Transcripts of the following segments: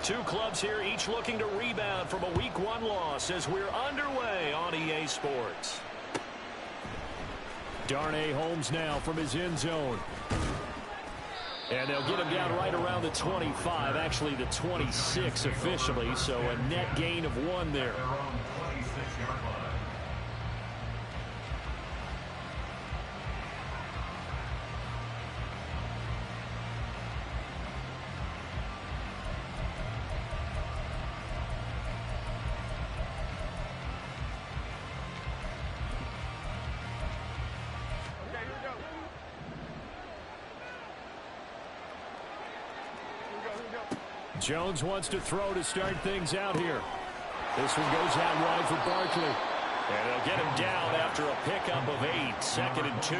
Two clubs here, each looking to rebound from a Week 1 loss as we're underway on EA Sports. Darnay Holmes now from his end zone. And they'll get him down right around the 25, actually the 26 officially, so a net gain of 1 there. Jones wants to throw to start things out here. This one goes out wide for Barkley. And they'll get him down after a pickup of 8, 2nd and 2.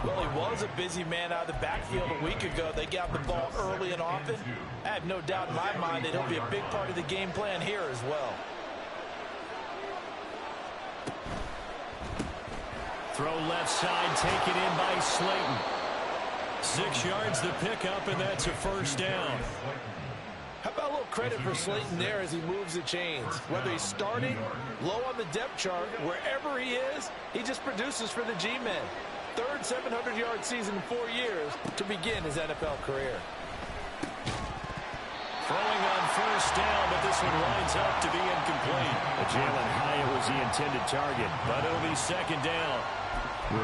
Well, he was a busy man out of the backfield a week ago. They got the ball early and often. I have no doubt in my mind that he'll be a big part of the game plan here as well. Throw left side, taken in by Slayton. 6 yards the pickup, and that's a first down. How about a little credit for Slayton there as he moves the chains? Whether he's starting, low on the depth chart, wherever he is, he just produces for the G-men. Third 700-yard season in 4 years to begin his NFL career. Throwing on first down, but this one winds up to be incomplete. Jalen Hyatt was the intended target, but it'll be 2nd down.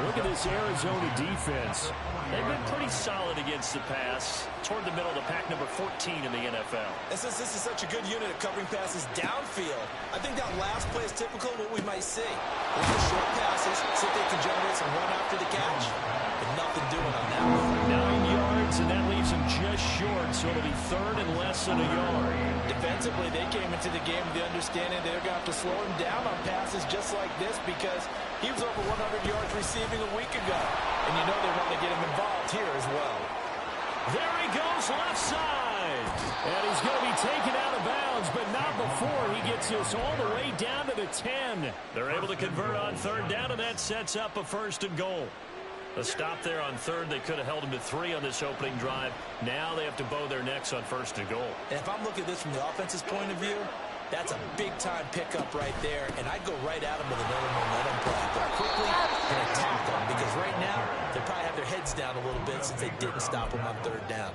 Look at this Arizona defense. They've been pretty solid against the pass, toward the middle of the pack, number 14 in the NFL. And since this is such a good unit of covering passes downfield, I think that last play is typical of what we might see. With the short passes, see if they can generate some run after the catch. But nothing doing on that one. 9 yards, and that leaves him just short, so it'll be 3rd and less than a yard. Defensively, they came into the game with the understanding they're going to have to slow him down on passes just like this because he was over 100 yards receiving a week ago. And you know they want to get him involved here as well. There he goes, left side. And he's going to be taken out of bounds, but not before he gets this all the way down to the 10. They're able to convert on 3rd down, and that sets up a 1st and goal. A stop there on 3rd. They could have held him to 3 on this opening drive. Now they have to bow their necks on 1st and goal. And if I'm looking at this from the offense's point of view, that's a big-time pickup right there, and I'd go right at him with another momentum play. Go quickly and attack them, because right now they probably have their heads down a little bit since they didn't stop him on 3rd down.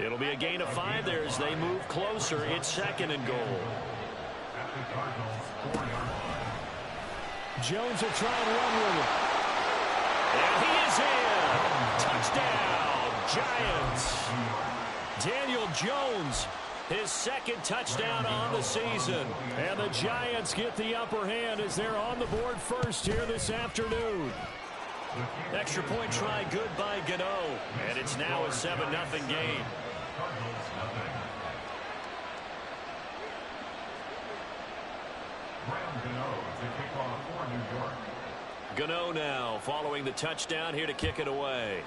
It'll be a gain of 5 there as they move closer. It's 2nd and goal. Jones will try and run with it. And he is in. Touchdown, Giants. Daniel Jones, his 2nd touchdown on the season. And the Giants get the upper hand as they're on the board first here this afternoon. Extra point try good by Gano. And it's now a 7-0 game. Gano now following the touchdown here to kick it away.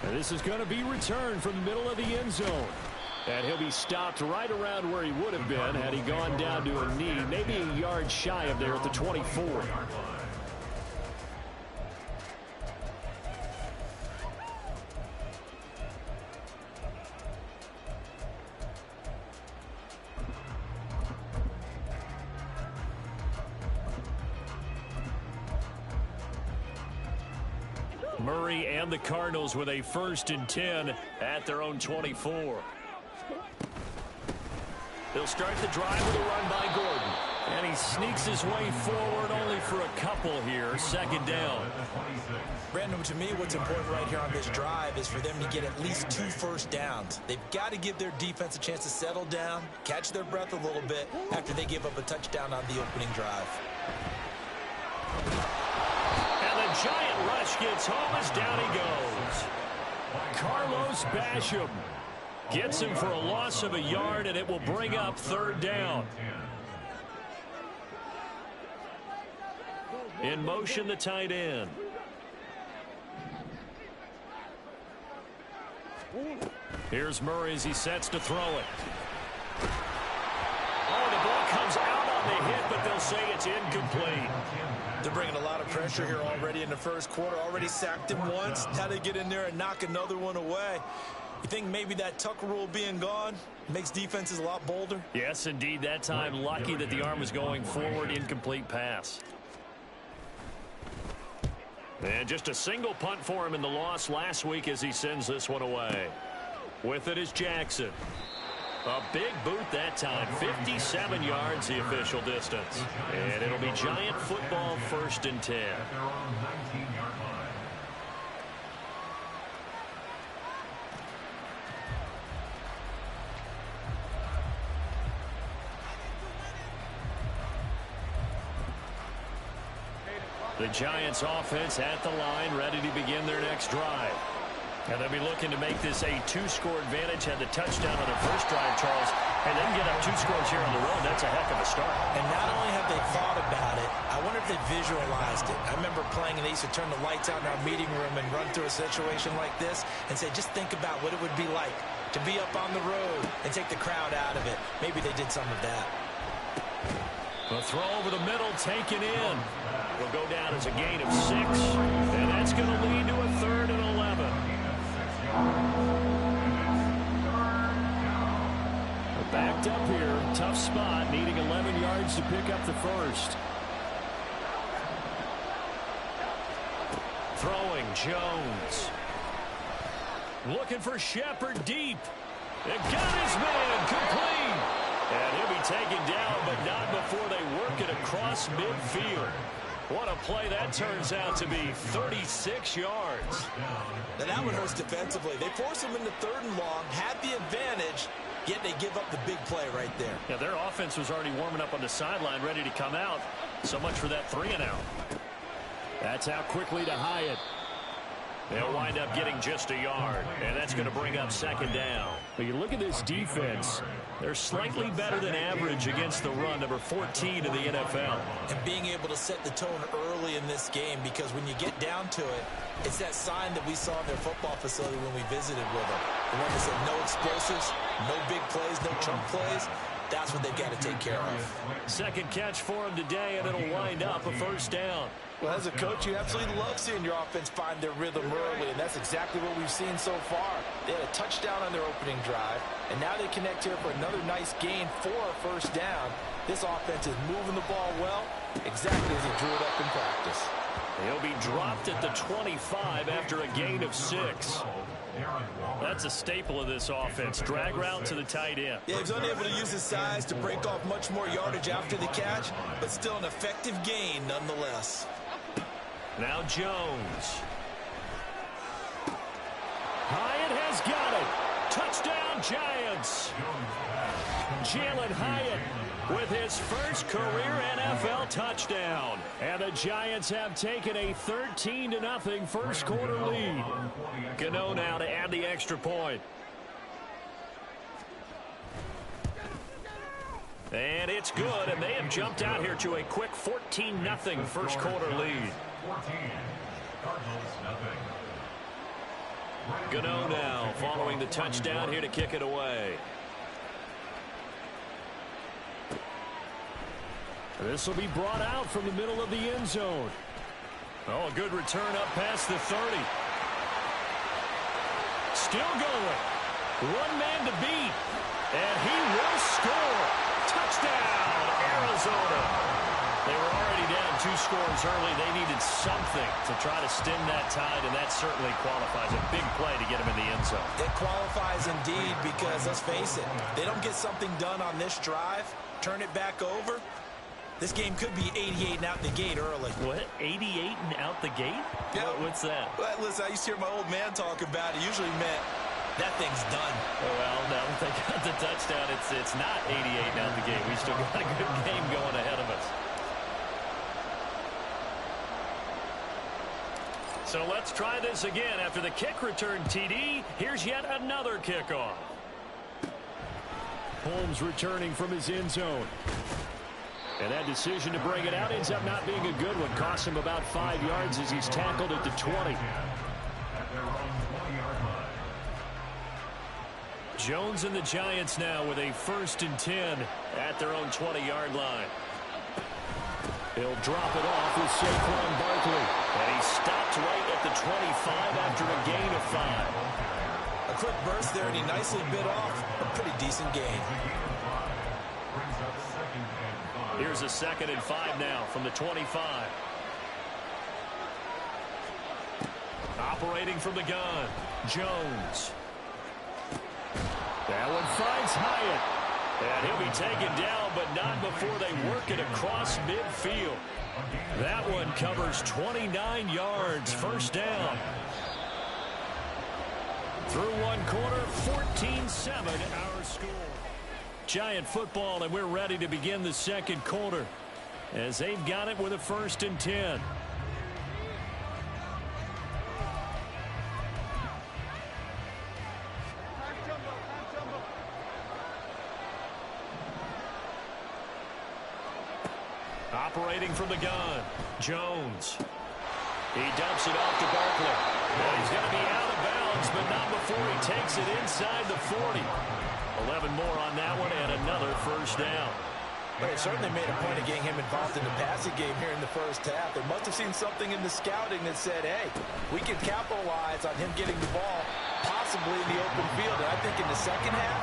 And this is going to be returned from the middle of the end zone. And he'll be stopped right around where he would have been had he gone down to a knee, maybe a yard shy of there at the 24. Murray and the Cardinals with a 1st and 10 at their own 24. They'll start the drive with a run by Gordon. And he sneaks his way forward only for a couple here. 2nd down. Brandon, to me, what's important right here on this drive is for them to get at least 2 first downs. They've got to give their defense a chance to settle down, catch their breath a little bit after they give up a touchdown on the opening drive. Giant rush gets home as down he goes. Carlos Basham gets him for a loss of a yard, and it will bring up 3rd down. In motion, the tight end. Here's Murray as he sets to throw it. Oh, the ball comes out on the hit it, but they'll say it's incomplete. They're bringing a lot of pressure here already in the first quarter. Already sacked him once. Now they get in there and knock another one away. You think maybe that Tucker rule being gone makes defenses a lot bolder? Yes, indeed. That time, lucky that the arm was going forward. Incomplete pass. And just a single punt for him in the loss last week as he sends this one away. With it is Jackson. A big boot that time. 57 yards the official distance. And it'll be Giant football 1st and 10. The Giants offense at the line, ready to begin their next drive. And they'll be looking to make this a 2-score advantage. Had the touchdown on their first drive, Charles, and then get up 2 scores here on the road. That's a heck of a start. And not only have they thought about it, I wonder if they visualized it. I remember playing, and they used to turn the lights out in our meeting room and run through a situation like this and say, just think about what it would be like to be up on the road and take the crowd out of it. Maybe they did some of that. A throw over the middle, taken in. Will go down as a gain of 6, and that's going to lead to a 3rd and 11. Backed up here, tough spot, needing 11 yards to pick up the first. Throwing, Jones. Looking for Shepard deep. It got his man, complete. And he'll be taken down, but not before they work it across midfield. What a play that turns out to be. 36 yards. Now that one hurts defensively. They force him into 3rd and long, had the advantage, yet they give up the big play right there. Yeah, their offense was already warming up on the sideline, ready to come out. So much for that 3-and-out. That's out quickly to Hyatt. They'll wind up getting just a yard, and that's going to bring up 2nd down. But you look at this defense, they're slightly better than average against the run, number 14 in the NFL. And being able to set the tone early in this game, because when you get down to it, it's that sign that we saw in their football facility when we visited with them. The one that said no explosives, no big plays, no chunk plays. That's what they've got to take care of. 2nd catch for him today, and it'll wind up a 1st down. Well, as a coach, you absolutely love seeing your offense find their rhythm early, and that's exactly what we've seen so far. They had a touchdown on their opening drive, and now they connect here for another nice gain for a 1st down. This offense is moving the ball well, exactly as he drew it up in practice. He'll be dropped at the 25 after a gain of 6. That's a staple of this offense. Drag route to the tight end. Yeah, he's unable to use his size to break off much more yardage after the catch, but still an effective gain nonetheless. Now Jones. Hyatt has got it. Touchdown, Giants. Jalen Hyatt with his first career NFL touchdown. And the Giants have taken a 13-0 first quarter lead. Gano now to add the extra point. And it's good, and they have jumped out here to a quick 14-0 first quarter lead. Gano now following the touchdown here to kick it away. This will be brought out from the middle of the end zone. Oh, a good return up past the 30. Still going. One man to beat. And he will score. Touchdown, Arizona. They were already down 2 scores early. They needed something to try to stem that tide, and that certainly qualifies. A big play to get him in the end zone. It qualifies indeed because, let's face it, they don't get something done on this drive, turn it back over. This game could be 88 and out the gate early. What? 88 and out the gate? Yeah. What's that? Well, listen, I used to hear my old man talk about it. Usually meant that thing's done. Well, now that they got the touchdown, it's not 88 and out the gate. We still got a good game going ahead of us. So let's try this again. After the kick return TD, here's yet another kickoff. Holmes returning from his end zone. And that decision to bring it out ends up not being a good one. Costs him about 5 yards as he's tackled at the 20. Jones and the Giants now with a 1st and 10 at their own 20-yard line. He'll drop it off with Saquon Barkley. And he stopped right at the 25 after a gain of 5. A quick burst there, and he nicely bit off a pretty decent gain. Here's a 2nd and 5 now from the 25. Operating from the gun, Jones. That one finds Hyatt. And he'll be taken down, but not before they work it across midfield. That one covers 29 yards, first down. Through one quarter, 14-7 our score. Giant football, and we're ready to begin the second quarter as they've got it with a 1st and 10. Operating from the gun, Jones. He dumps it off to Barkley. Well, he's going to be out of bounds, but not before he takes it inside the 40. 11 more on that one and another first down. Well, they certainly made a point of getting him involved in the passing game here in the first half. They must have seen something in the scouting that said, hey, we can capitalize on him getting the ball possibly in the open field. And I think in the second half,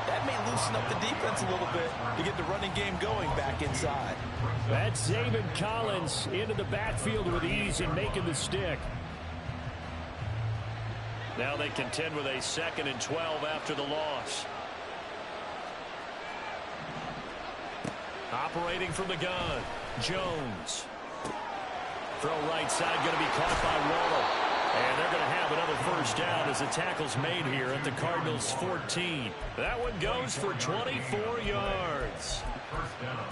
that may loosen up the defense a little bit to get the running game going back inside. That's Zaven Collins into the backfield with ease and making the stick. Now they contend with a 2nd and 12 after the loss. Operating from the gun, Jones. Throw right side, going to be caught by Waller. And they're going to have another first down as the tackle's made here at the Cardinals' 14. That one goes for 24 yards.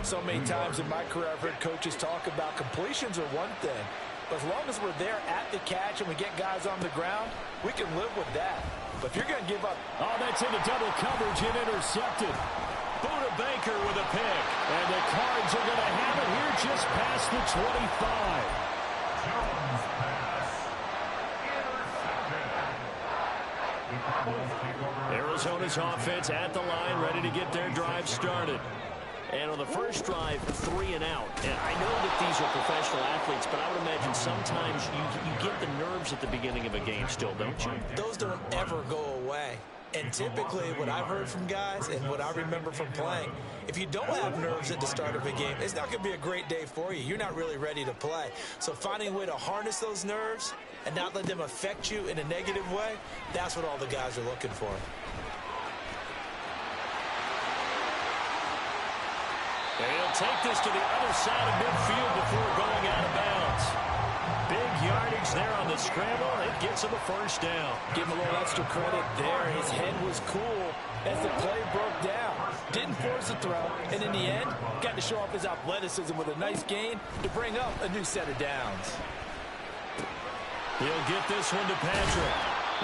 So many times in my career, I've heard coaches talk about completions are one thing. But as long as we're there at the catch and we get guys on the ground, we can live with that. But if you're going to give up... Oh, that's into double coverage and intercepted. Buda Baker with a pick. And the Cards are going to have it here just past the 25. Arizona's offense at the line, ready to get their drive started. And on the first drive, 3 and out. And I know that these are professional athletes, but I would imagine sometimes you get the nerves at the beginning of a game still, don't you? Those don't ever go away. And typically what I've heard from guys and what I remember from playing, if you don't have nerves at the start of a game, it's not going to be a great day for you. You're not really ready to play. So finding a way to harness those nerves and not let them affect you in a negative way, that's what all the guys are looking for. And he'll take this to the other side of midfield before going out of bounds. Big yardage there on the scramble. It gets him a first down. Give him a little extra credit there. His head was cool as the play broke down. Didn't force a throw, and in the end, got to show off his athleticism with a nice gain to bring up a new set of downs. He'll get this one to Patrick.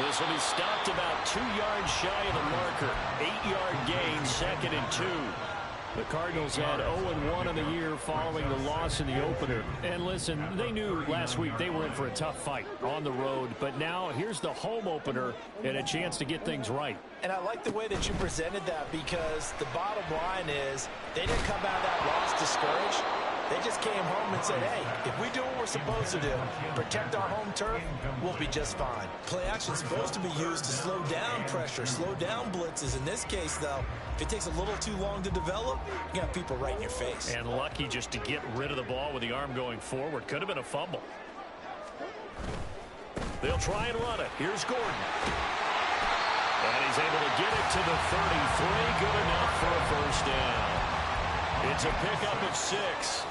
This will be stopped about 2 yards shy of the marker. 8-yard gain, 2nd and 2. The Cardinals had 0-1 in the year following the loss in the opener. And listen, they knew last week they were in for a tough fight on the road. But now here's the home opener and a chance to get things right. And I like the way that you presented that, because the bottom line is they didn't come out of that loss discouraged. They just came home and said, hey, if we do what we're supposed to do, protect our home turf, we'll be just fine. Play action is supposed to be used to slow down pressure, slow down blitzes. In this case, though, if it takes a little too long to develop, you got people right in your face. And lucky just to get rid of the ball with the arm going forward. Could have been a fumble. They'll try and run it. Here's Gordon. And he's able to get it to the 33. Good enough for a first down. It's a pickup of 6.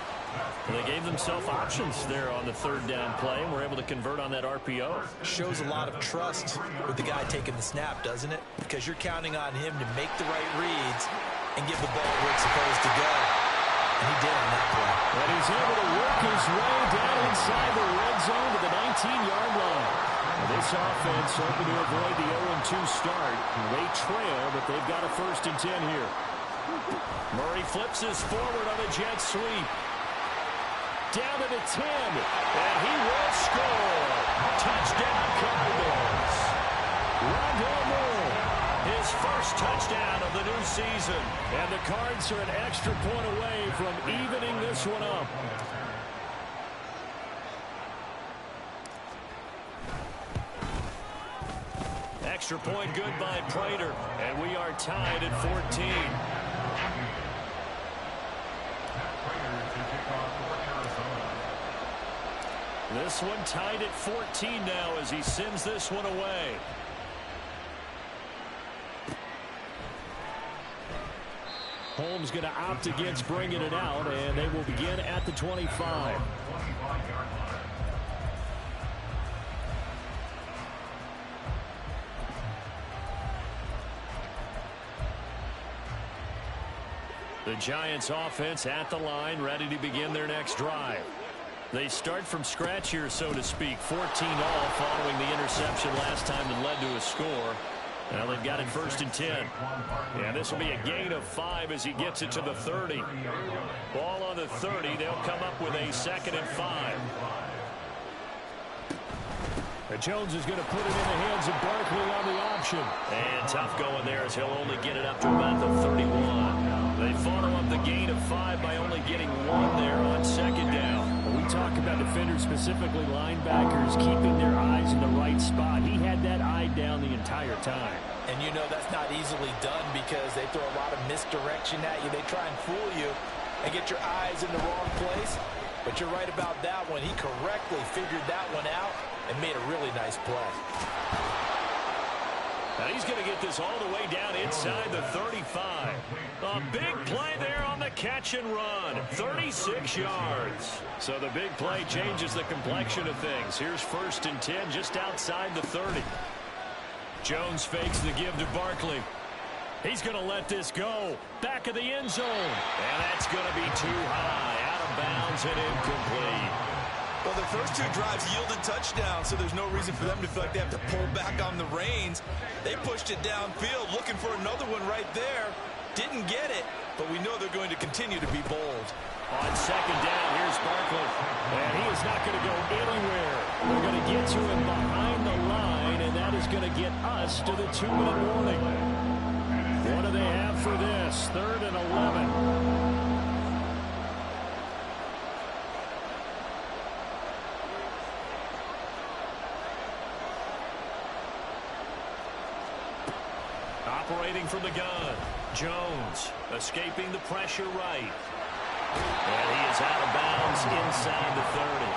They gave themselves options there on the 3rd down play, and were able to convert on that RPO. Shows a lot of trust with the guy taking the snap, doesn't it? Because you're counting on him to make the right reads and give the ball where it's supposed to go. And he did on that play. And he's able to work his way down inside the red zone to the 19-yard line. This offense hoping to avoid the 0-2 start. They trail, but they've got a 1st and 10 here. Murray flips this forward on a jet sweep. Down to the 10, and he will score. Touchdown, Cardinals. Rondale Moore, his first touchdown of the new season. And the Cards are an extra point away from evening this one up. extra point good by Prater, and we are tied at 14. This one tied at 14 now as he sends this one away. Holmes going to opt against bringing it out, and they will begin at the 25. The Giants offense at the line, ready to begin their next drive. They start from scratch here, so to speak. 14 all following the interception last time that led to a score. Now they've got it 1st and 10. Yeah, this will be a gain of 5 as he gets it to the 30. Ball on the 30. They'll come up with a 2nd and 5. And Jones is going to put it in the hands of Barkley on the option. And tough going there as he'll only get it up to about the 31. They follow up the gain of 5 by only getting 1 there on 2nd down. When we talk about defenders, specifically linebackers, keeping their eyes in the right spot. He had that eye down the entire time. And you know that's not easily done because they throw a lot of misdirection at you. They try and fool you and get your eyes in the wrong place. But you're right about that one. He correctly figured that one out and made a really nice play. Now he's going to get this all the way down inside the 35. A big play there on the catch and run. 36 yards. So the big play changes the complexion of things. Here's 1st and 10 just outside the 30. Jones fakes the give to Barkley. He's going to let this go. Back of the end zone. And that's going to be too high. Out of bounds and incomplete. Well, the first 2 drives yielded touchdowns, so there's no reason for them to feel like they have to pull back on the reins. They pushed it downfield, looking for another one right there. Didn't get it, but we know they're going to continue to be bold. On 2nd down, here's Barkley. And he is not going to go anywhere. They're going to get to him behind the line, and that is going to get us to the 2-minute warning. What do they have for this? 3rd and 11. Operating from the gun. Jones escaping the pressure right. And he is out of bounds inside the 30.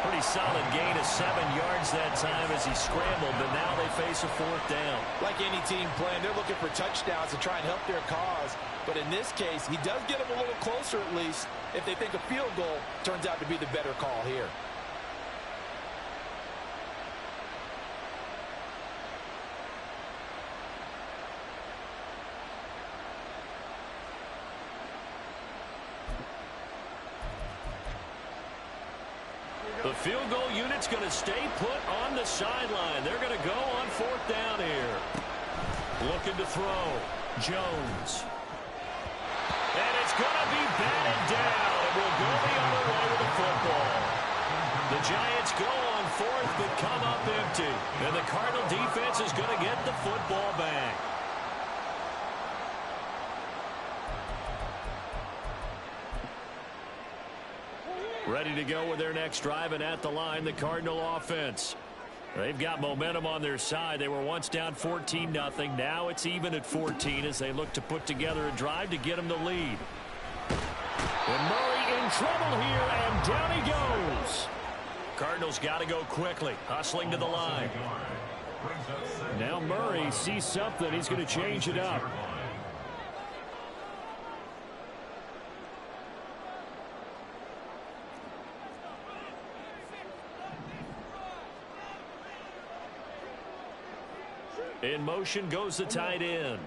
Pretty solid gain of 7 yards that time as he scrambled, but now they face a 4th down. Like any team playing, they're looking for touchdowns to try and help their cause. But in this case, he does get them a little closer at least if they think a field goal turns out to be the better call here. The field goal unit's going to stay put on the sideline. They're going to go on 4th down here. Looking to throw. Jones. And it's going to be batted down. It will go the other way with the football. The Giants go on 4th but come up empty. And the Cardinal defense is going to get the football back. Ready to go with their next drive, and at the line, the Cardinal offense. They've got momentum on their side. They were once down 14-0. Now it's even at 14 as they look to put together a drive to get them the lead. And Murray in trouble here, and down he goes. Cardinals got to go quickly, hustling to the line. Now Murray sees something. He's going to change it up. In motion goes the tight end.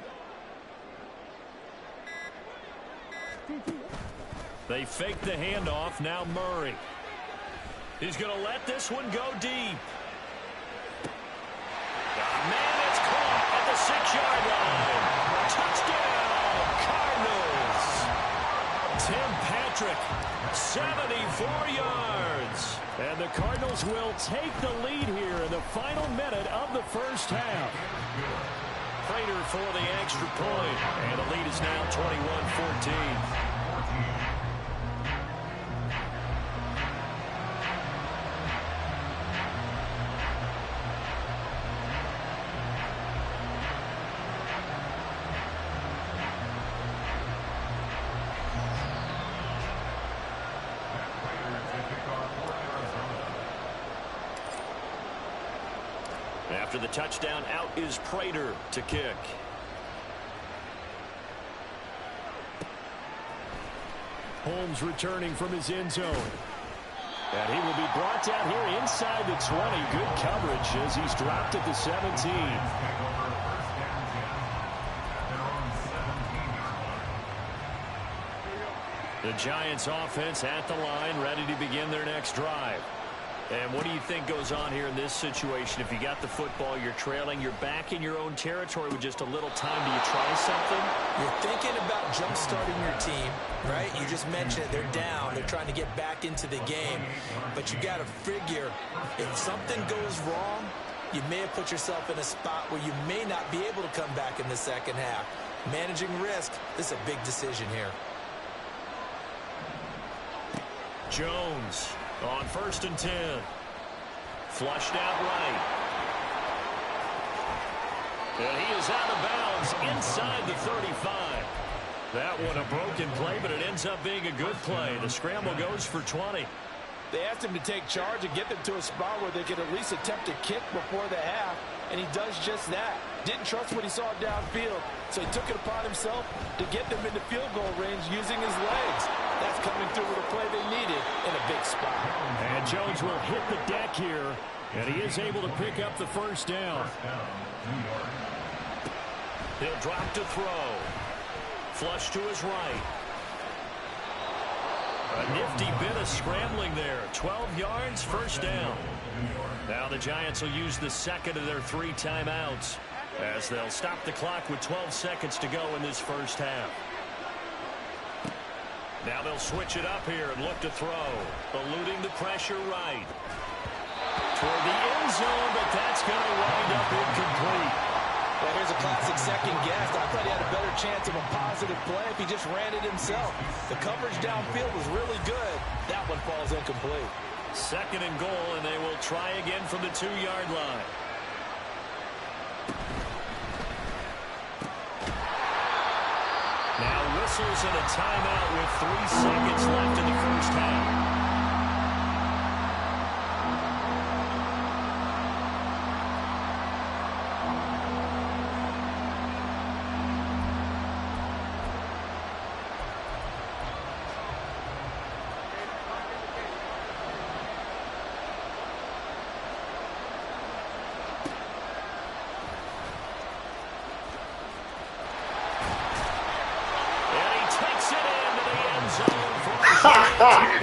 They fake the handoff. Now Murray. He's going to let this one go deep. Man, it's caught at the 6-yard line. Touchdown, Cardinals. Tim Patrick, 74 yards. And the Cardinals will take the lead here in the final minute of the first half. Prater for the extra point. And the lead is now 21-14. After the touchdown, out is Prater to kick. Holmes returning from his end zone. And he will be brought down here inside the 20. Good coverage as he's dropped at the 17. The Giants offense at the line, ready to begin their next drive. And what do you think goes on here in this situation? If you got the football, you're trailing, you're back in your own territory with just a little time. Do you try something? You're thinking about jump-starting your team, right? You just mentioned it. They're down. They're trying to get back into the game. But you got to figure if something goes wrong, you may have put yourself in a spot where you may not be able to come back in the second half. Managing risk, this is a big decision here. Jones on 1st and 10. Flushed out right. And he is out of bounds inside the 35. That one a broken play, but it ends up being a good play. The scramble goes for 20. They asked him to take charge and get them to a spot where they could at least attempt a kick before the half, and he does just that. Didn't trust what he saw downfield, so he took it upon himself to get them into field goal range using his legs. That's coming through with a play they needed in a big spot. And Jones will hit the deck here, and he is able to pick up the first down. He'll drop to throw. Flush to his right. A nifty bit of scrambling there. 12 yards, first down. Now the Giants will use the second of their 3 timeouts as they'll stop the clock with 12 seconds to go in this first half. Now they'll switch it up here and look to throw. Eluding the pressure right. Toward the end zone, but that's going to wind up incomplete. Well, here's a classic second guess. I thought he had a better chance of a positive play if he just ran it himself. The coverage downfield was really good. That one falls incomplete. 2nd and goal, and they will try again from the 2-yard line. Now whistles and a timeout with 3 seconds left in the first half.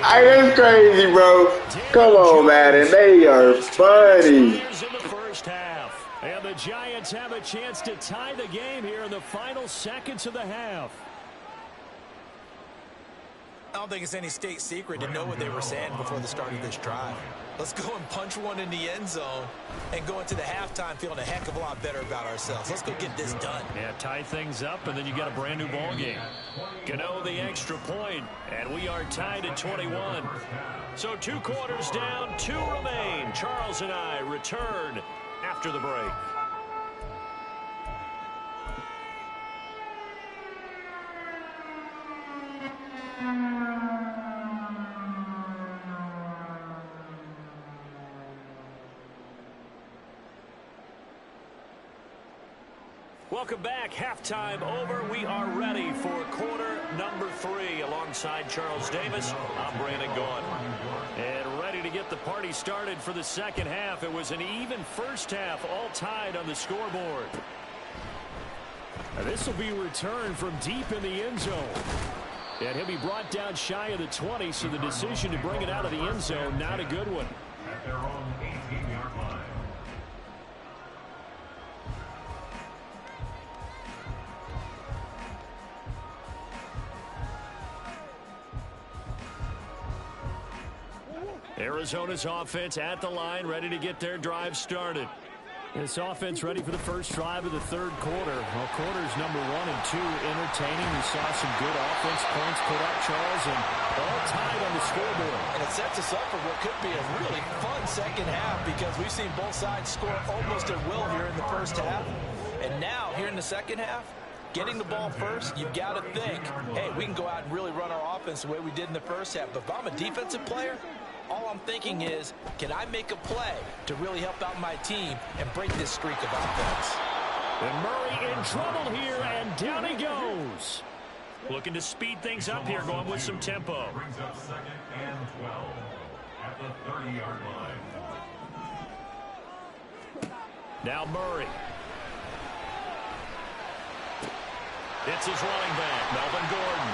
That's crazy, bro. Come on, man. And they are funny. And the Giants have a chance to tie the game here in the final seconds of the half. I don't think it's any state secret to know what they were saying before the start of this drive. Let's go and punch one in the end zone and go into the halftime feeling a heck of a lot better about ourselves. Let's go get this done. Yeah, tie things up, and then you got a brand new ball game. Gano the extra point, and we are tied at 21. So 2 quarters down, 2 remain. Charles and I return after the break. Welcome back. Halftime over. We are ready for quarter number 3. Alongside Charles Davis, I'm Brandon Gaudin. And ready to get the party started for the second half. It was an even first half, all tied on the scoreboard. Now this will be returned from deep in the end zone. And he'll be brought down shy of the 20, so the decision to bring it out of the end zone, not a good one. At their own 18-yard line. Arizona's offense at the line, ready to get their drive started. This offense ready for the first drive of the 3rd quarter. Well, quarters number 1 and 2 entertaining. We saw some good offense points put up, Charles, and all tied on the scoreboard. And it sets us up for what could be a really fun second half because we've seen both sides score almost at will here in the first half. And now, here in the second half, getting the ball first, you've got to think, hey, we can go out and really run our offense the way we did in the first half. But if I'm a defensive player, All I'm thinking is, can I make a play to really help out my team and break this streak of offense? And Murray in trouble here, and down he goes. Looking to speed things up here, going with some tempo. Brings up 2nd and 12 at the 30-yard line. Now Murray. It's his running back, Melvin Gordon.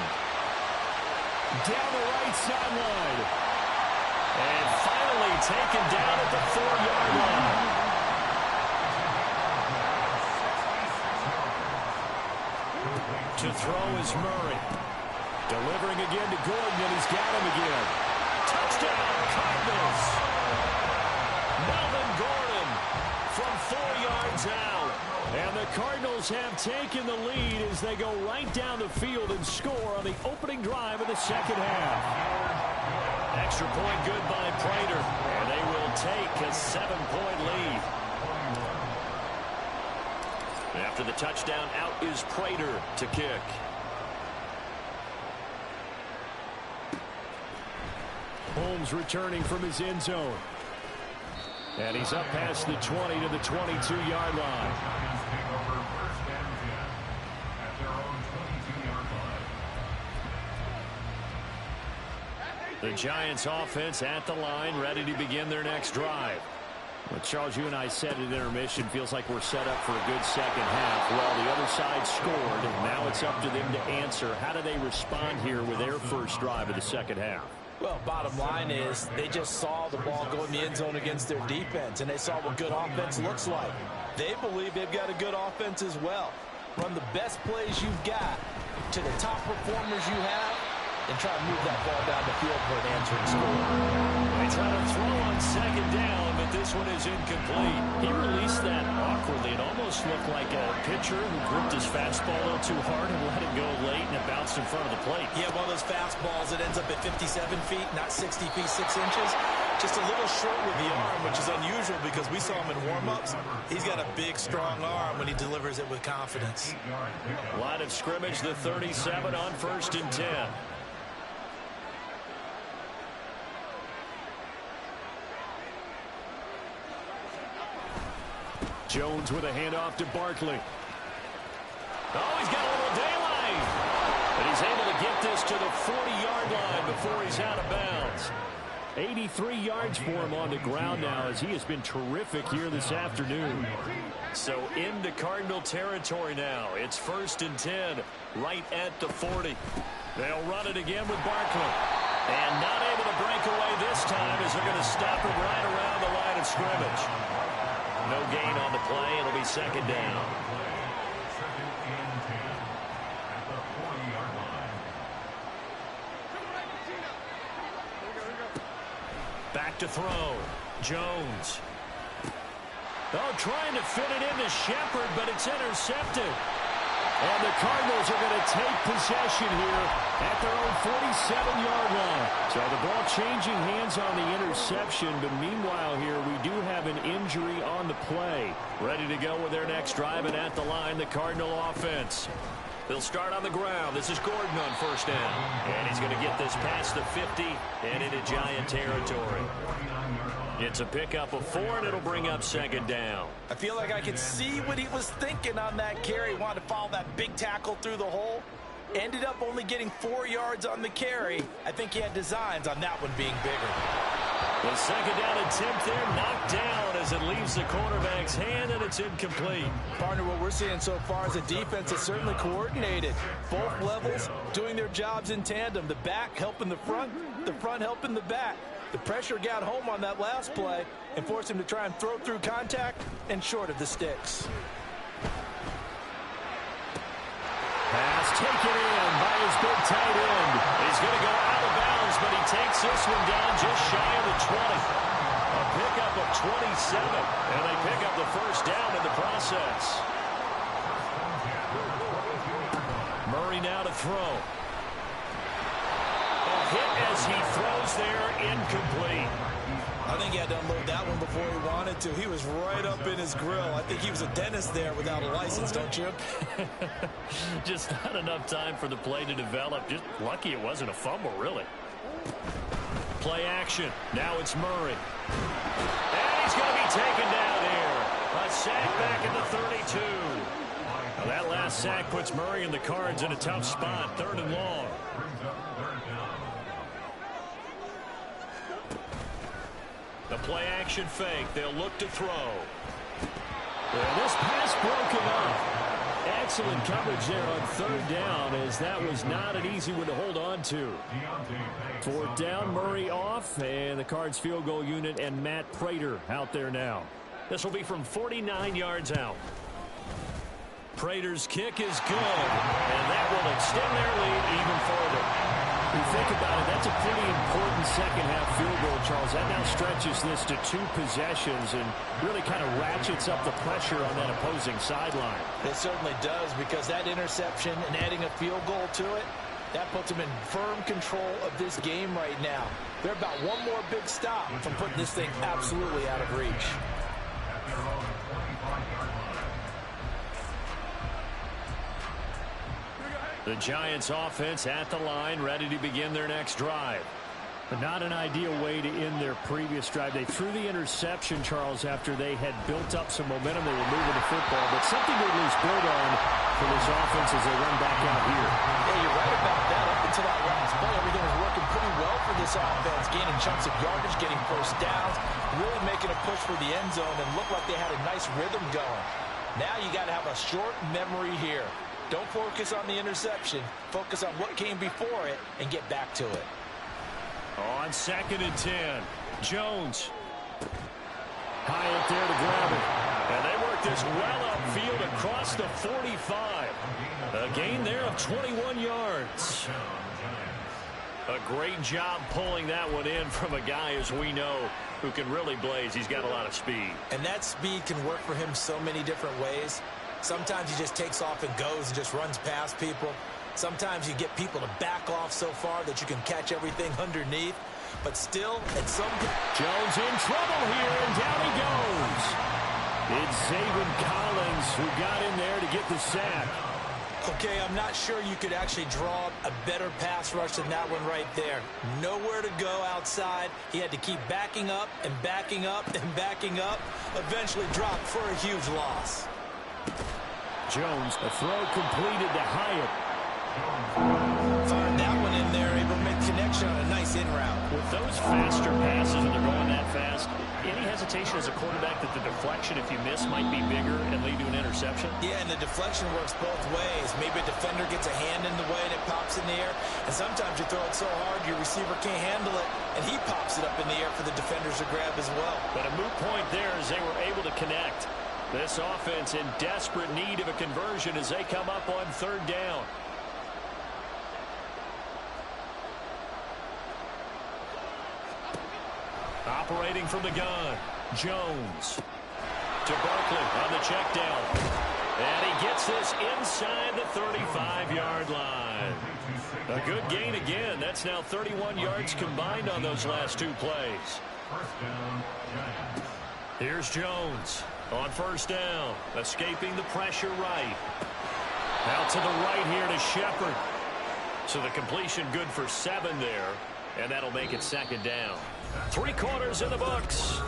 Down the right sideline. And finally taken down at the 4-yard line. To throw is Murray. Delivering again to Gordon, and he's got him again. Touchdown, Cardinals. Melvin Gordon from 4 yards out. And the Cardinals have taken the lead as they go right down the field and score on the opening drive of the second half. Extra point good by Prater, and they will take a 7-point lead. After the touchdown, out is Prater to kick. Holmes returning from his end zone. And he's up past the 20 to the 22-yard line. Giants take over 1st and 10 at their own 22-yard line. The Giants offense at the line, ready to begin their next drive. Well, Charles, you and I said at intermission, feels like we're set up for a good second half. Well, the other side scored, and now it's up to them to answer. How do they respond here with their first drive of the second half? Well, bottom line is they just saw the ball go in the end zone against their defense, and they saw what good offense looks like. They believe they've got a good offense as well. Run the best plays you've got to the top performers you have, and try to move that ball down the field for an answering score. They try to throw on second down, but this one is incomplete. He released that awkwardly. It almost looked like a pitcher who gripped his fastball a little too hard and let it go late, and it bounced in front of the plate. Yeah, one of those fastballs that ends up at 57 feet, not 60 feet, 6 inches. Just a little short with the arm, which is unusual because we saw him in warm-ups. He's got a big, strong arm when he delivers it with confidence. Line of scrimmage, the 37 on 1st and 10. Jones with a handoff to Barkley. Oh, he's got a little daylight. But he's able to get this to the 40-yard line before he's out of bounds. 83 yards for him on the ground now as he has been terrific here this afternoon. So into Cardinal territory now. It's 1st and 10 right at the 40. They'll run it again with Barkley. And not able to break away this time as they're going to stop him right around the line of scrimmage. No gain on the play. It'll be 2nd down. 2nd and 10 at the 40-yard line. Back to throw. Jones. Oh, trying to fit it into Shepard, but it's intercepted. And the Cardinals are going to take possession here at their own 47-yard line. So the ball changing hands on the interception, but meanwhile here we do have an injury on the play. Ready to go with their next drive, and at the line, the Cardinal offense. They'll start on the ground. This is Gordon on 1st down. And he's going to get this past the 50 and into Giant territory. It's a pickup of 4, and it'll bring up 2nd down. I feel like I could see what he was thinking on that carry. He wanted to follow that big tackle through the hole. Ended up only getting 4 yards on the carry. I think he had designs on that one being bigger. The 2nd down attempt there knocked down as it leaves the quarterback's hand, and it's incomplete. Partner, what we're seeing so far is a defense that's certainly coordinated. Both levels doing their jobs in tandem. The back helping the front helping the back. The pressure got home on that last play and forced him to try and throw through contact and short of the sticks. Pass taken in by his big tight end. He's going to go out of bounds, but he takes this one down just shy of the 20. A pickup of 27, and they pick up the 1st down in the process. Murray now to throw. A hit as he throws there, incomplete. I think he had to unload that one before he wanted to. He was right up in his grill. I think he was a dentist there without a license, don't you? Just not enough time for the play to develop. Just lucky it wasn't a fumble, really. Play action. Now it's Murray. And he's going to be taken down here. A sack back at the 32. Well, that last sack puts Murray and the Cards in a tough spot. 3rd and long. The play action fake. They'll look to throw. Well, this pass broken up. Excellent coverage there on 3rd down, as that was not an easy one to hold on to. 4th down, Murray off, and the Cards field goal unit and Matt Prater out there now. This will be from 49 yards out. Prater's kick is good, and that will extend their lead even further. If you think about it, that's a pretty important second-half field goal, Charles. That now stretches this to 2 possessions and really kind of ratchets up the pressure on that opposing sideline. It certainly does, because that interception and adding a field goal to it, that puts them in firm control of this game right now. They're about one more big stop from putting this thing absolutely out of reach. The Giants offense at the line, ready to begin their next drive. But not an ideal way to end their previous drive. They threw the interception, Charles, after they had built up some momentum. They were moving the football, but something to at least build on for this offense as they run back out here. Yeah, you're right about that. Up until that last play, everything was working pretty well for this offense, gaining chunks of yardage, getting first downs, really making a push for the end zone, and looked like they had a nice rhythm going. Now you got to have a short memory here. Don't focus on the interception. Focus on what came before it and get back to it. On 2nd and 10, Jones. High up there to grab it. And they work this well upfield across the 45. A gain there of 21 yards. A great job pulling that one in from a guy, as we know, who can really blaze. He's got a lot of speed. And that speed can work for him so many different ways. Sometimes he just takes off and goes and just runs past people. Sometimes you get people to back off so far that you can catch everything underneath. But still, at some point... Jones in trouble here, and down he goes. It's Zaven Collins who got in there to get the sack. Okay, I'm not sure you could actually draw a better pass rush than that one right there. Nowhere to go outside. He had to keep backing up and backing up and backing up. Eventually dropped for a huge loss. Jones, a throw completed to Hyatt. Fired that one in there, able to make connection on a nice in route. With those faster passes and they're going that fast, any hesitation as a quarterback that the deflection, if you miss, might be bigger and lead to an interception? Yeah, and the deflection works both ways. Maybe a defender gets a hand in the way and it pops in the air, and sometimes you throw it so hard your receiver can't handle it, and he pops it up in the air for the defenders to grab as well. But a moot point there as they were able to connect. This offense in desperate need of a conversion as they come up on 3rd down. Operating from the gun, Jones to Barkley on the check down. And he gets this inside the 35-yard line. A good gain again. That's now 31 yards combined on those last 2 plays. Here's Jones on 1st down, escaping the pressure right. Out to the right here to Shepard. So the completion good for 7 there, and that'll make it 2nd down. 3 quarters in the books.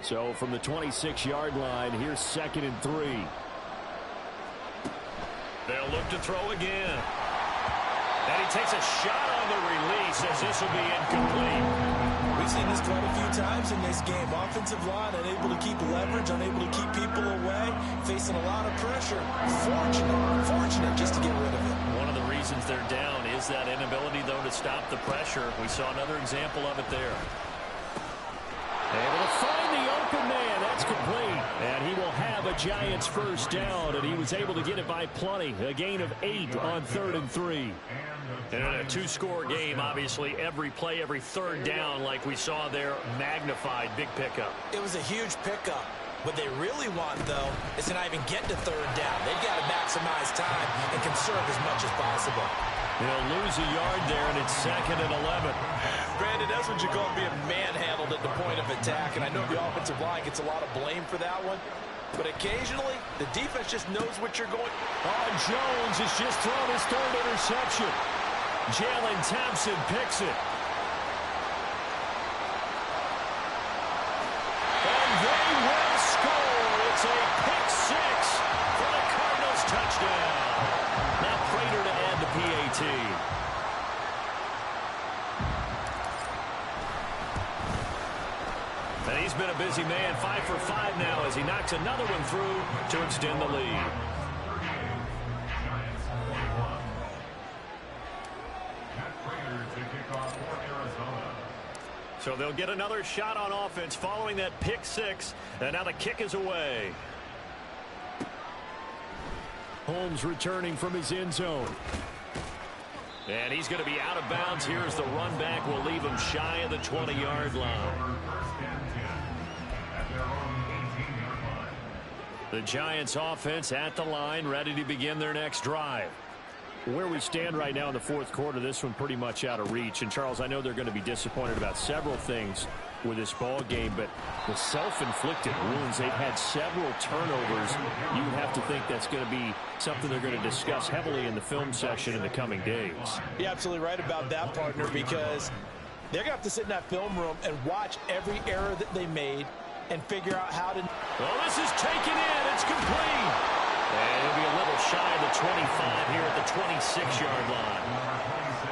So from the 26-yard line, here's 2nd and 3. They'll look to throw again. And he takes a shot on the release as this will be incomplete. We've seen this quite a few times in this game. Offensive line unable to keep leverage, unable to keep people away, facing a lot of pressure. Fortunate just to get rid of it. One of the reasons they're down is that inability, though, to stop the pressure. We saw another example of it there. Able to find the open man. That's complete. And he will have a Giants 1st down, and he was able to get it by plenty. A gain of 8 on 3rd and 3. And in a 2-score game, obviously, every play, every 3rd down, like we saw there, magnified. Big pickup. It was a huge pickup. What they really want, though, is to not even get to 3rd down. They've got to maximize time and conserve as much as possible. They'll lose a yard there, and it's 2nd and 11. Brandon, that's what you call being manhandled at the point of attack. And I know the offensive line gets a lot of blame for that one. But occasionally, the defense just knows what you're going. Jones has just thrown his third interception. Jalen Thompson picks it. And they will score. It's a pick six for the Cardinals touchdown. Now Prater to add the PAT. And he's been a busy man, 5 for 5 now as he knocks another one through to extend the lead. So they'll get another shot on offense following that pick six, and now the kick is away. Holmes returning from his end zone. And he's going to be out of bounds here as the run back will leave him shy of the 20-yard line. The Giants offense at the line, ready to begin their next drive. Where we stand right now in the fourth quarter, this one pretty much out of reach. And, Charles, I know they're going to be disappointed about several things with this ball game, but the self-inflicted wounds, they've had several turnovers. You have to think that's going to be something they're going to discuss heavily in the film session in the coming days. You're absolutely right about that, partner, because they're going to have to sit in that film room and watch every error that they made and figure out how to... Well, this is taken in. It's complete. And he'll be a little shy of the 25 here at the 26-yard line.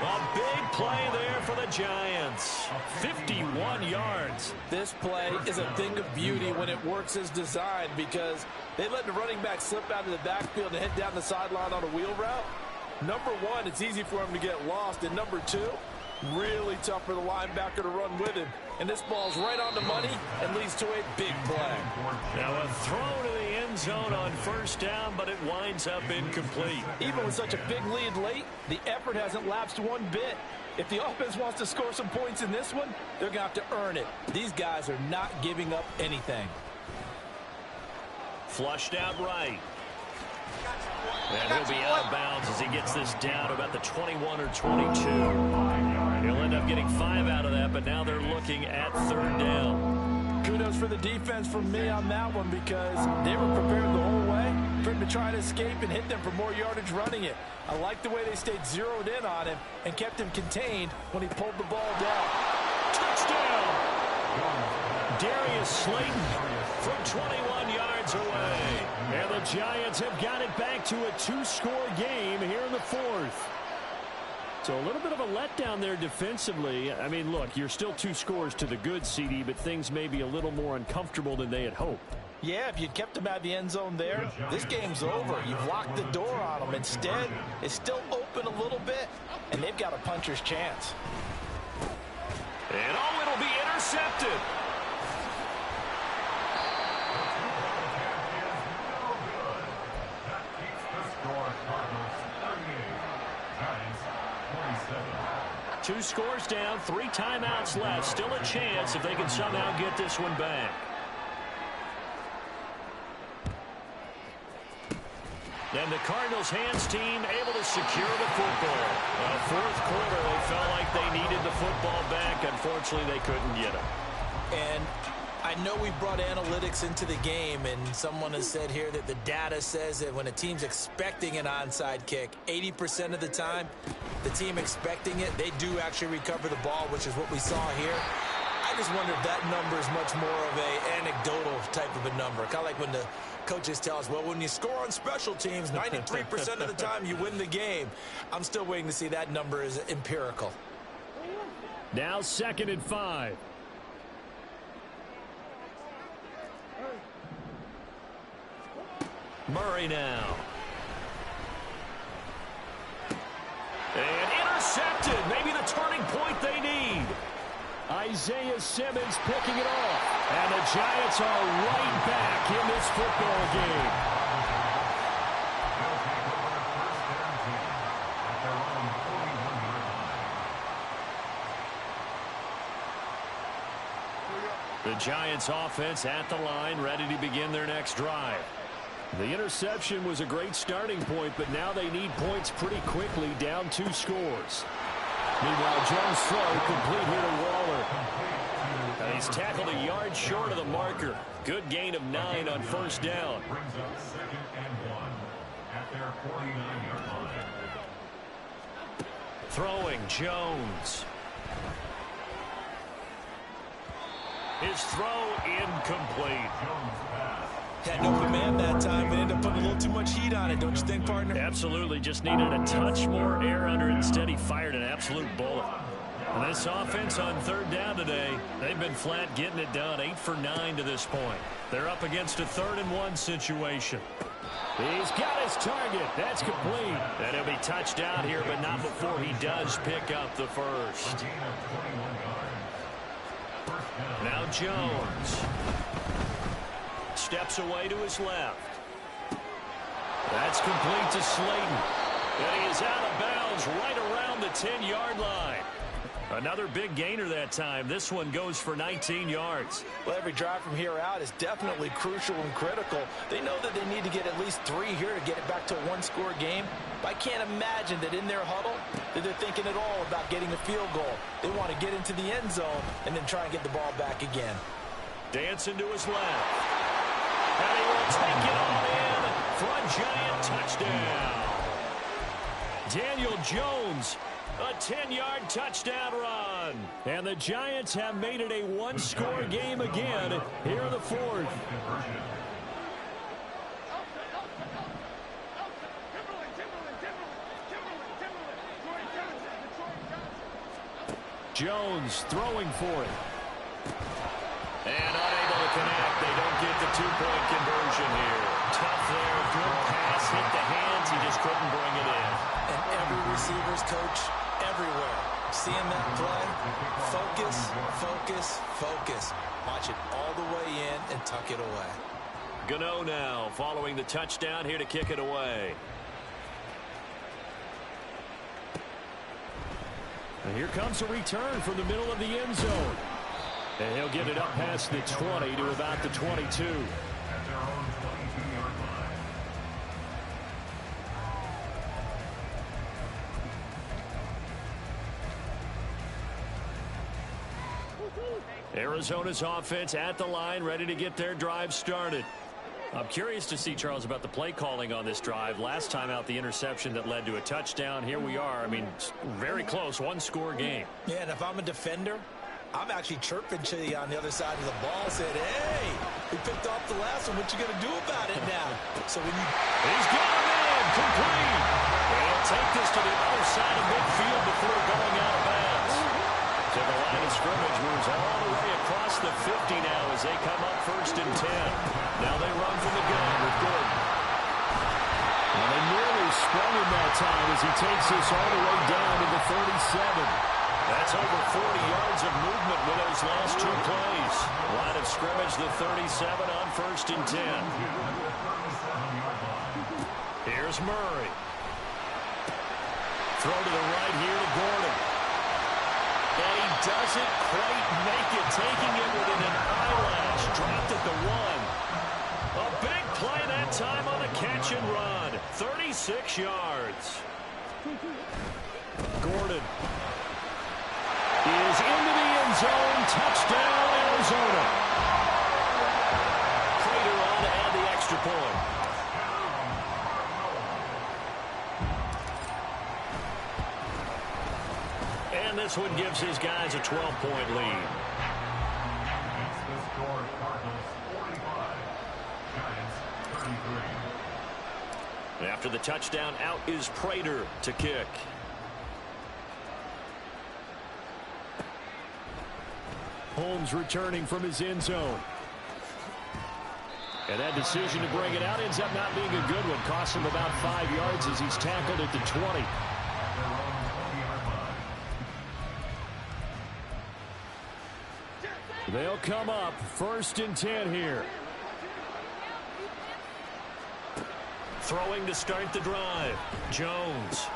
A big play there for the Giants. 51 yards. This play is a thing of beauty when it works as designed because they let the running back slip out of the backfield and head down the sideline on a wheel route. Number one, it's easy for him to get lost. And number two, really tough for the linebacker to run with him. And this ball's right on the money and leads to a big play. Now a throw to the end zone on first down, but it winds up incomplete. Even with such a big lead late, the effort hasn't lapsed one bit. If the offense wants to score some points in this one, they're going to have to earn it. These guys are not giving up anything. Flushed out right. And he'll be out of bounds as he gets this down about the 21 or 22. He'll end up getting 5 out of that, but now they're looking at third down. Kudos for the defense from me on that one because they were prepared the whole way for him to try to escape and hit them for more yardage running it. I like the way they stayed zeroed in on him and kept him contained when he pulled the ball down. Touchdown! Darius Slayton from 21 yards away. And the Giants have got it back to a 2-score game here in the fourth. So a little bit of a letdown there defensively. I mean, look, you're still 2 scores to the good, CD, but things may be a little more uncomfortable than they had hoped. Yeah, if you'd kept them out of the end zone there, this game's over. You've locked the door on them. Instead, it's still open a little bit, and they've got a puncher's chance. And oh, it'll be intercepted. Two scores down, 3 timeouts left. Still a chance if they can somehow get this one back. And the Cardinals hands team able to secure the football. Fourth quarter, they felt like they needed the football back. Unfortunately, they couldn't get it. And I know we brought analytics into the game, and someone has said here that the data says that when a team's expecting an onside kick, 80% of the time, the team expecting it, they do actually recover the ball, which is what we saw here. I just wonder if that number is much more of an anecdotal type of a number. Kind of like when the coaches tell us, well, when you score on special teams, 93% of the time you win the game. I'm still waiting to see that number is empirical. Now 2nd and 5. Murray now. And intercepted. Maybe the turning point they need. Isaiah Simmons picking it off. And the Giants are right back in this football game. The Giants offense at the line, ready to begin their next drive. The interception was a great starting point, but now they need points pretty quickly, down 2 scores. Meanwhile, Jones throw complete here to Waller. He's tackled a yard short of the marker. Good gain of 9 on first down. Brings up 2nd and 1 at their 49-yard line. Throwing, Jones. His throw incomplete. Had no command that time, but ended up putting a little too much heat on it, don't you think, partner? Absolutely, just needed a touch more air under it. Instead, he fired an absolute bullet. And this offense on third down today, they've been flat getting it done. 8 for 9 to this point. They're up against a 3rd and 1 situation. He's got his target. That's complete. And he'll be touched out here, but not before he does pick up the first. Now Jones steps away to his left. That's complete to Slayton. And he is out of bounds right around the 10-yard line. Another big gainer that time. This one goes for 19 yards. Well, every drive from here out is definitely crucial and critical. They know that they need to get at least 3 here to get it back to a one-score game. But I can't imagine that in their huddle that they're thinking at all about getting a field goal. They want to get into the end zone and then try and get the ball back again. Dancing to his left. And he will take it all in for a Giant touchdown. Daniel Jones, a 10-yard touchdown run. And the Giants have made it a one-score game again here in the 4th. Jones throwing for it. And unable to connect. They don't get the 2-point conversion here. Tough there. Good pass. Hit the hands. He just couldn't bring it in. And every receiver's coach everywhere. Seeing that play, focus, focus, focus. Watch it all the way in and tuck it away. Gano now following the touchdown here to kick it away. And here comes a return from the middle of the end zone. And he'll get it up past the 20 to about the 22. At their own 22-yard line. Arizona's offense at the line, ready to get their drive started. I'm curious to see, Charles, about the play calling on this drive. Last time out, the interception that led to a touchdown. Here we are. I mean, very close, one-score game. Yeah, and if I'm a defender, I'm actually chirping to you on the other side of the ball, saying, hey, we picked off the last one. What you going to do about it now? So when you... He's got him in, complete. They'll take this to the other side of midfield before going out of bounds. So the line of scrimmage moves all the way across the 50 now as they come up 1st and 10. Now they run from the gun with Gordon. And they nearly sprung him that time as he takes this all the way down to the 37. That's over 40 yards of movement with those last 2 plays. Line of scrimmage, the 37 on 1st and 10. Here's Murray. Throw to the right here to Gordon. And he doesn't quite make it, taking it within an eyelash. Dropped at the 1. A big play that time on a catch and run. 36 yards. Gordon is into the end zone. Touchdown, Arizona. Prater on to add the extra point. And this one gives his guys a 12-point lead. That's the score. Cardinals 45, Giants 33. After the touchdown, out is Prater to kick. Holmes returning from his end zone. And that decision to bring it out ends up not being a good one. Costs him about 5 yards as he's tackled at the 20. They'll come up 1st and 10 here. Throwing to start the drive. Jones.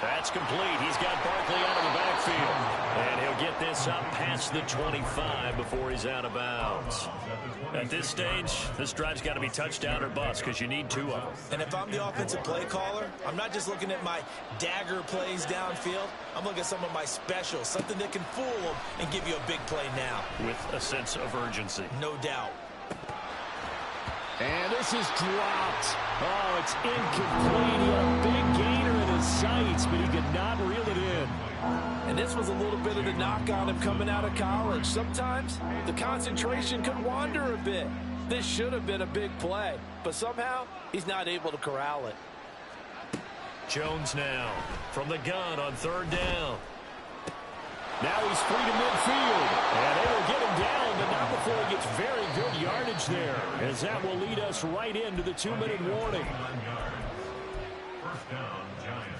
That's complete. He's got Barkley out of the backfield. And he'll get this up past the 25 before he's out of bounds. At this stage, this drive's got to be touchdown or bust because you need 2 of them. And if I'm the offensive play caller, I'm not just looking at my dagger plays downfield. I'm looking at some of my specials, something that can fool them and give you a big play now. With a sense of urgency. No doubt. And this is dropped. Oh, it's incomplete. He had a big gainer in his sights, but he could not reel it in. And this was a little bit of the knock on him coming out of college. Sometimes the concentration could wander a bit. This should have been a big play, but somehow he's not able to corral it. Jones now from the gun on 3rd down. Now he's free to midfield. And they will get him down, but not before he gets very good yardage there, as that will lead us right into the 2-minute warning. First down, Giants.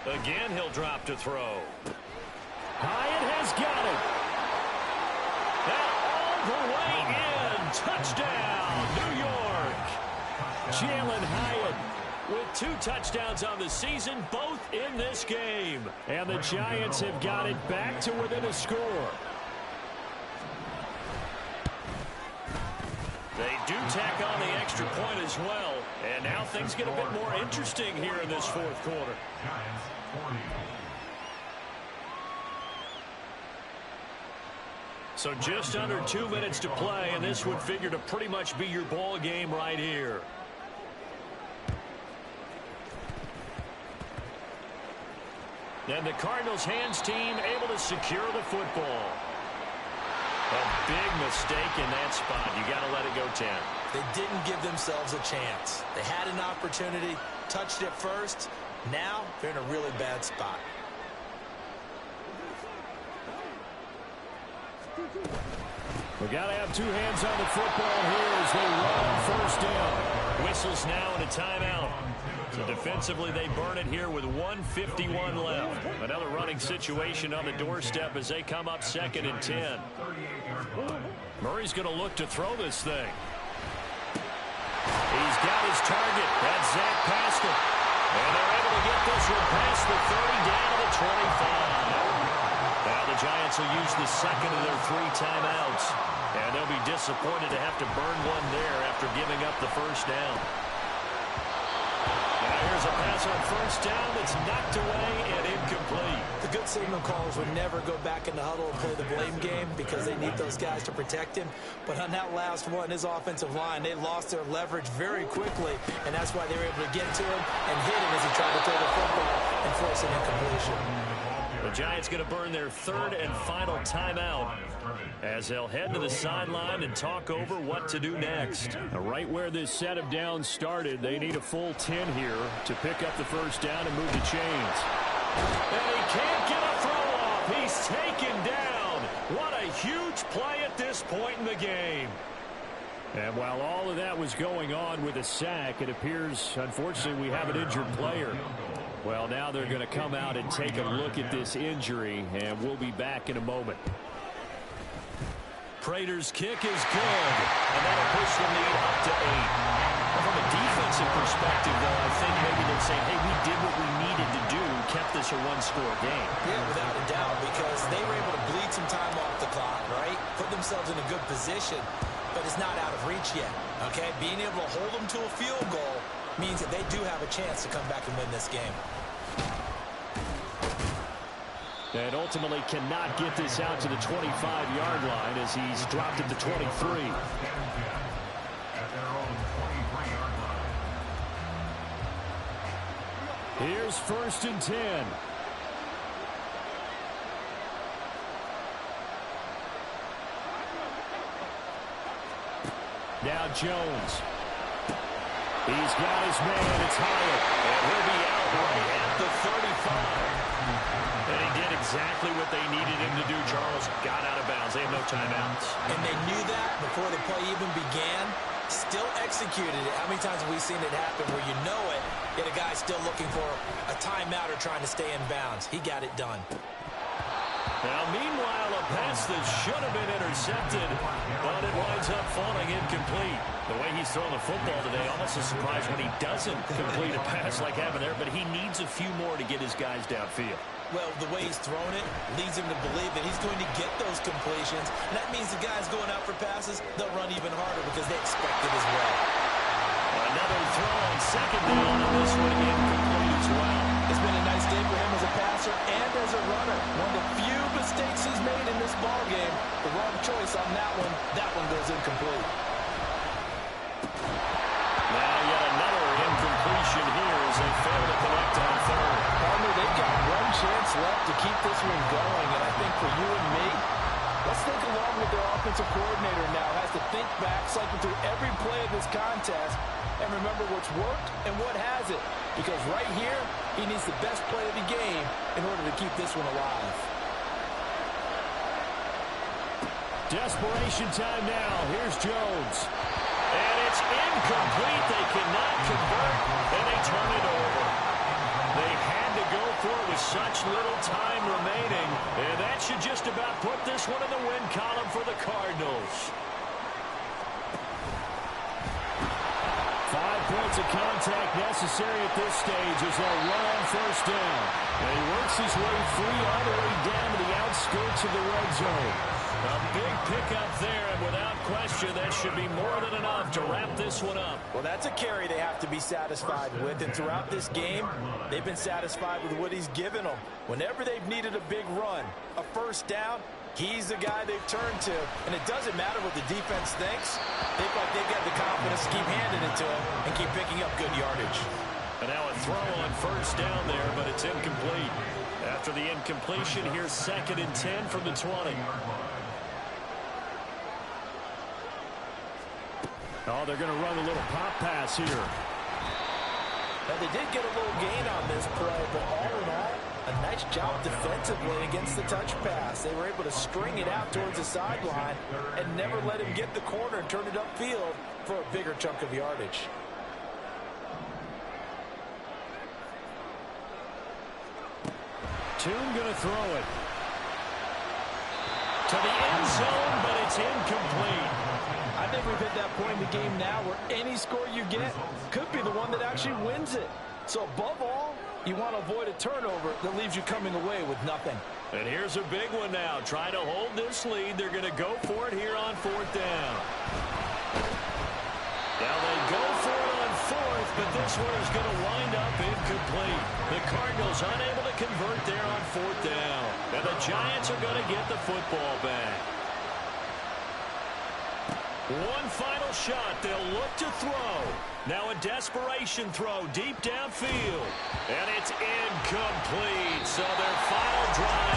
Again, he'll drop to throw. Hyatt has got it. Now all the way in. Touchdown, New York. Jalen Hyatt with 2 touchdowns on the season, both in this game. And the Giants have got it back to within a score. They do tack on the extra point as well. And now things get a bit more interesting here in this 4th quarter. Giants 40. So just under 2 minutes to play, and this would figure to pretty much be your ball game right here. And the Cardinals' hands team able to secure the football. A big mistake in that spot. You got to let it go 10. They didn't give themselves a chance. They had an opportunity, touched it first. Now they're in a really bad spot. We got to have 2 hands on the football here as they run 1st down. Whistles now and a timeout. So defensively, they burn it here with 1:51 left. Another running situation on the doorstep as they come up 2nd and 10. Murray's going to look to throw this thing. He's got his target. That's Zach past him. And they're able to get this one past the 30 down to the 25. Now the Giants will use the 2nd of their 3 timeouts. And they'll be disappointed to have to burn one there after giving up the 1st down. Now here's a pass on 1st down that's knocked away and incomplete. The good signal callers would never go back in the huddle and play the blame game because they need those guys to protect him. But on that last one, his offensive line, they lost their leverage very quickly, and that's why they were able to get to him and hit him as he tried to throw the football and force an incompletion. The Giants going to burn their 3rd and final timeout as they'll head to the sideline and talk over what to do next. Right where this set of downs started, they need a full 10 here to pick up the 1st down and move the chains. And he can't get a throw off. He's taken down. What a huge play at this point in the game. And while all of that was going on with a sack, it appears, unfortunately, we have an injured player. Well, now they're going to come out and take a look at this injury, and we'll be back in a moment. Prater's kick is good, and that'll push the lead up to 8. From a defensive perspective, though, I think maybe they're saying, hey, we did what we needed to do, kept this a 1-score game. Yeah, without a doubt, because they were able to bleed some time off the clock, right? Put themselves in a good position, but it's not out of reach yet, okay? Being able to hold them to a field goal means that they do have a chance to come back and win this game. And ultimately cannot get this out to the 25-yard line as he's dropped at the 23. At their own 23-yard line. Here's 1st and 10. Now Jones. He's got his man. It's Hyatt. And he'll be out right at the 35. And he did exactly what they needed him to do. Charles got out of bounds. They have no timeouts. And they knew that before the play even began. Still executed it. How many times have we seen it happen where you know it, yet a guy's still looking for a timeout or trying to stay in bounds? He got it done. Now, meanwhile, a pass that should have been intercepted, but it winds up falling incomplete. The way he's throwing the football today, almost a surprise when he doesn't complete a pass like having there, but he needs a few more to get his guys downfield. Well, the way he's thrown it leads him to believe that he's going to get those completions. And that means the guys going out for passes, they'll run even harder because they expect it as well. Another throw on second down, and this one incomplete as well. It's been a nice day for him as a passer and as a runner. One of the few mistakes he's made in this ball game. The wrong choice on that one. That one goes incomplete. Now yet another incompletion here as they fail to connect on third. Partner, they've got one chance left to keep this one going, and I think for you and me, let's think along with their offensive coordinator now. Has to think back, cycle through every play of this contest, and remember what's worked and what hasn't. Because right here, he needs the best play of the game in order to keep this one alive. Desperation time now. Here's Jones. And it's incomplete. They cannot convert, and they turn it over. They had to go for it with such little time remaining, and that should just about put this one in the win column for the Cardinals. 5 points of contact necessary at this stage as they'll run on first down. And he works his way free all the way down to the outskirts of the red zone. A big pickup there, and without question, that should be more than enough to wrap this one up. Well, that's a carry they have to be satisfied with, and throughout this game, they've been satisfied with what he's given them. Whenever they've needed a big run, a first down, he's the guy they've turned to, and it doesn't matter what the defense thinks. They feel like they've got the confidence to keep handing it to him and keep picking up good yardage. And now a throw on first down there, but it's incomplete. After the incompletion, here's 2nd and 10 from the 20. Oh, they're going to run a little pop pass here. Now, they did get a little gain on this play, but all in all, a nice job defensively against the touch pass. They were able to string it out towards the sideline and never let him get the corner and turn it upfield for a bigger chunk of yardage. Toon going to throw it to the end zone, but it's incomplete. I think we've hit that point in the game now where any score you get could be the one that actually wins it. So above all, you want to avoid a turnover that leaves you coming away with nothing. And here's a big one now. Trying to hold this lead. They're going to go for it here on 4th down. Now they go for it on 4th, but this one is going to wind up incomplete. The Cardinals unable to convert there on 4th down. And the Giants are going to get the football back. One final shot. They'll look to throw. Now a desperation throw deep downfield. And it's incomplete. So their final drive